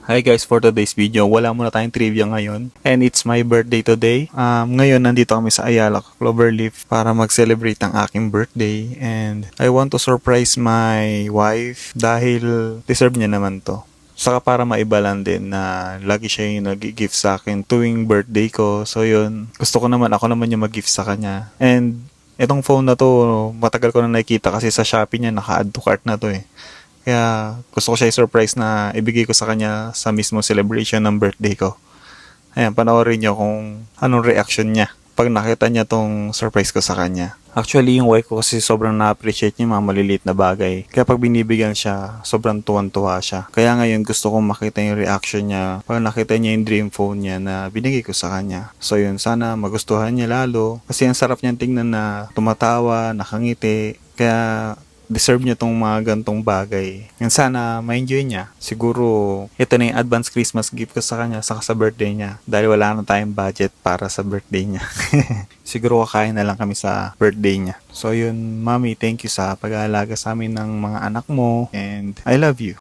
Hi guys, for today's video, wala muna tayong trivia ngayon. And it's my birthday today. Ngayon, nandito kami sa Ayala, Cloverleaf para mag-celebrate ang aking birthday. And I want to surprise my wife dahil deserve niya naman to. Saka para maiba lang din na lagi siya yung nag-gift sa akin tuwing birthday ko. So yun, gusto ko naman, ako naman yung mag-gift sa kanya. And itong phone na to, matagal ko na nakikita kasi sa Shopee niya, naka-add to cart na to eh. Kaya gusto ko siya i-surprise na ibigay ko sa kanya sa mismo celebration ng birthday ko. Ayan, panoorin niyo kung anong reaction niya pag nakita niya tong surprise ko sa kanya. Actually, yung wife ko kasi sobrang na-appreciate niya yung mga maliliit na bagay. Kaya pag binibigyan siya, sobrang tuwan-tuwa siya. Kaya ngayon gusto kong makita yung reaction niya pag nakita niya yung dream phone niya na binigay ko sa kanya. So yun, sana magustuhan niya lalo. Kasi ang sarap niyang tingnan na tumatawa, nakangiti. Kaya deserve niya tong mga gantong bagay. And sana ma-enjoy niya. Siguro, ito na yung advance Christmas gift ko sa kanya saka sa birthday niya. Dahil wala na tayong budget para sa birthday niya. Siguro kakain na lang kami sa birthday niya. So yun, Mami, thank you sa pag-aalaga sa amin ng mga anak mo. And I love you.